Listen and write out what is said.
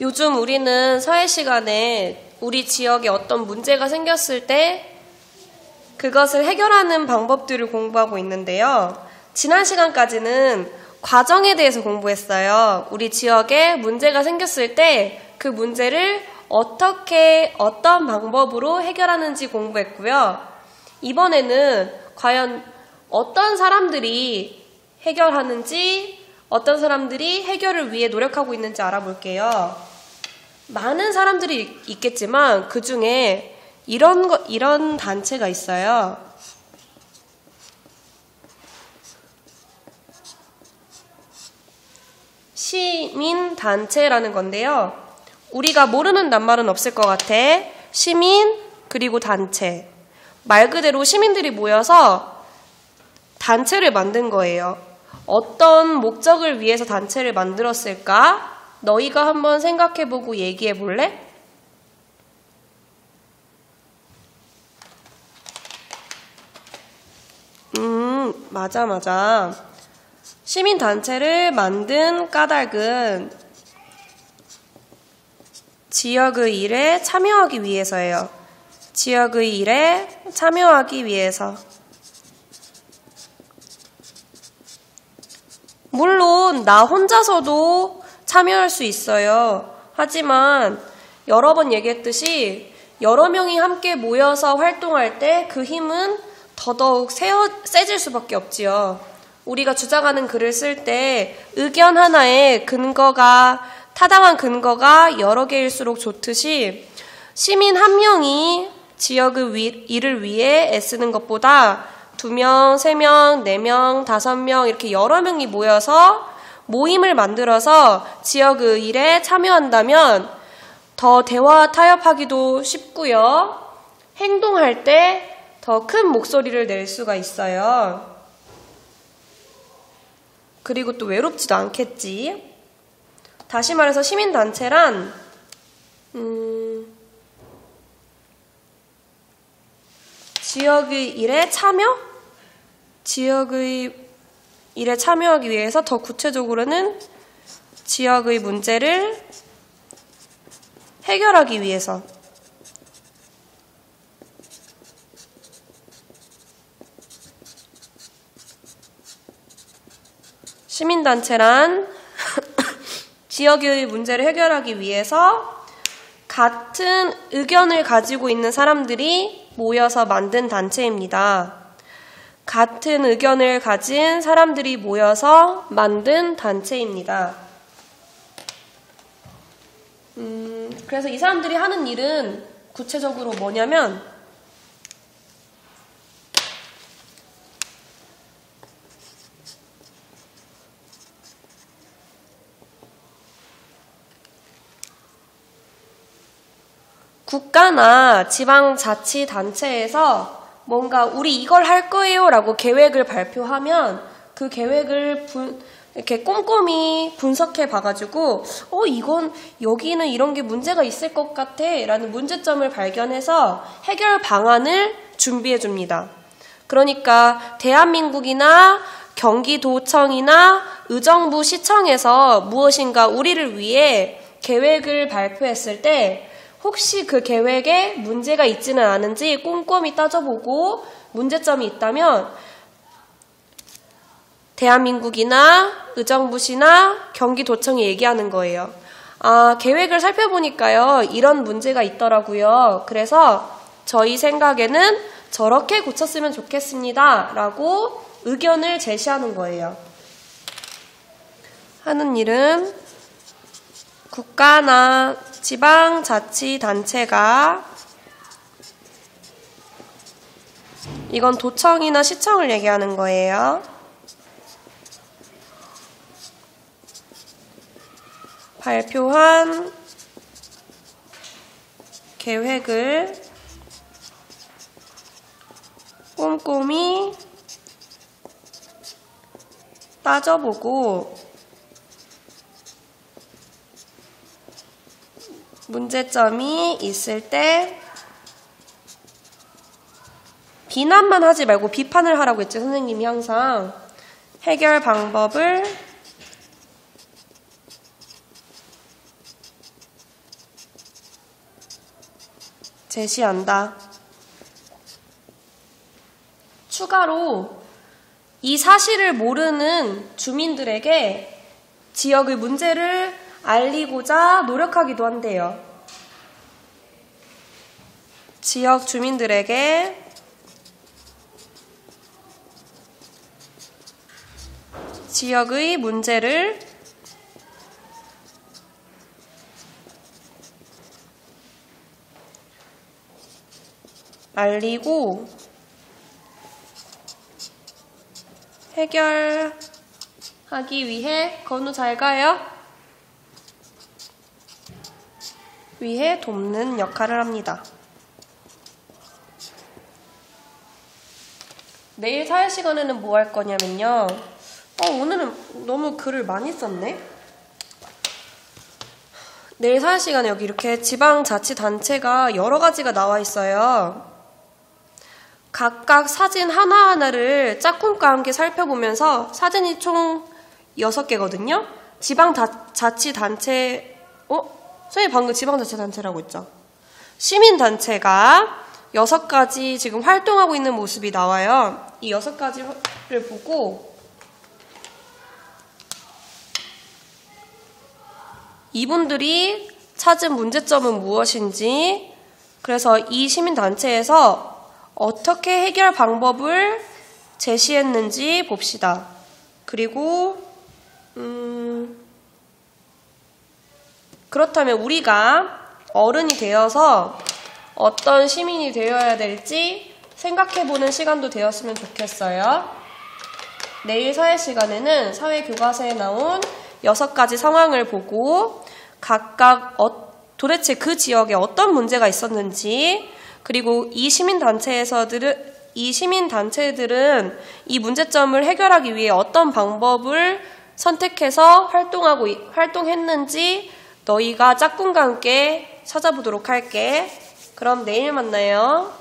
요즘 우리는 사회 시간에 우리 지역에 어떤 문제가 생겼을 때 그것을 해결하는 방법들을 공부하고 있는데요. 지난 시간까지는 과정에 대해서 공부했어요. 우리 지역에 문제가 생겼을 때 그 문제를 어떤 방법으로 해결하는지 공부했고요. 이번에는 과연 어떤 사람들이 해결하는지, 어떤 사람들이 해결을 위해 노력하고 있는지 알아볼게요. 많은 사람들이 있겠지만 그 중에 이런 단체가 있어요. 시민단체라는 건데요. 우리가 모르는 낱말은 없을 것 같아. 시민 그리고 단체. 말 그대로 시민들이 모여서 단체를 만든 거예요. 어떤 목적을 위해서 단체를 만들었을까? 너희가 한번 생각해보고 얘기해볼래? 맞아. 시민단체를 만든 까닭은 지역의 일에 참여하기 위해서예요. 지역의 일에 참여하기 위해서. 물론 나 혼자서도 참여할 수 있어요. 하지만 여러 번 얘기했듯이 여러 명이 함께 모여서 활동할 때 그 힘은 더더욱 세질 수밖에 없지요. 우리가 주장하는 글을 쓸 때 의견 하나에 타당한 근거가 여러 개일수록 좋듯이 시민 한 명이 지역의 일을 위해 애쓰는 것보다 2명, 3명, 4명, 5명 이렇게 여러 명이 모여서 모임을 만들어서 지역의 일에 참여한다면 더 대화 타협하기도 쉽고요. 행동할 때 더 큰 목소리를 낼 수가 있어요. 그리고 또 외롭지도 않겠지. 다시 말해서 시민단체란 지역의 일에 지역의 일에 참여하기 위해서 더 구체적으로는 지역의 문제를 해결하기 위해서 시민단체란 지역의 문제를 해결하기 위해서 같은 의견을 가지고 있는 사람들이 모여서 만든 단체입니다. 같은 의견을 가진 사람들이 모여서 만든 단체입니다. 그래서 이 사람들이 하는 일은 구체적으로 뭐냐면 국가나 지방자치단체에서 뭔가 우리 이걸 할 거예요 라고 계획을 발표하면 그 계획을 이렇게 꼼꼼히 분석해 봐가지고 여기는 이런 게 문제가 있을 것 같아 라는 문제점을 발견해서 해결 방안을 준비해 줍니다. 그러니까 대한민국이나 경기도청이나 의정부 시청에서 무엇인가 우리를 위해 계획을 발표했을 때 혹시 그 계획에 문제가 있지는 않은지 꼼꼼히 따져보고 문제점이 있다면 대한민국이나 의정부시나 경기도청이 얘기하는 거예요. 계획을 살펴보니까요. 이런 문제가 있더라고요. 그래서 저희 생각에는 저렇게 고쳤으면 좋겠습니다. 라고 의견을 제시하는 거예요. 하는 일은 국가나 지방자치단체가 이건 도청이나 시청을 얘기하는 거예요. 발표한 계획을 꼼꼼히 따져보고 문제점이 있을 때 비난만 하지 말고 비판을 하라고 했죠. 선생님이 항상 해결 방법을 제시한다. 추가로 이 사실을 모르는 주민들에게 지역의 문제를 알리고자 노력하기도 한대요. 지역 주민들에게 지역의 문제를 알리고 해결하기 위해 건우 잘 가요? 위해 돕는 역할을 합니다. 내일 사회 시간에는 뭐 할 거냐면요. 오늘은 너무 글을 많이 썼네. 내일 사회 시간에 여기 이렇게 지방자치단체가 여러 가지가 나와 있어요. 각각 사진 하나하나를 짝꿍과 함께 살펴보면서 사진이 총 6개거든요. 지방자치단체, 선생님 방금 지방자치단체라고 했죠? 시민단체가 6가지 지금 활동하고 있는 모습이 나와요. 이 6가지를 보고 이분들이 찾은 문제점은 무엇인지, 그래서 이 시민단체에서 어떻게 해결 방법을 제시했는지 봅시다. 그리고 그렇다면 우리가 어른이 되어서 어떤 시민이 되어야 될지 생각해보는 시간도 되었으면 좋겠어요. 내일 사회 시간에는 사회교과서에 나온 6가지 상황을 보고 각각 도대체 그 지역에 어떤 문제가 있었는지, 그리고 이 시민단체들은 이 문제점을 해결하기 위해 어떤 방법을 선택해서 활동했는지 너희가 짝꿍과 함께 찾아보도록 할게. 그럼 내일 만나요.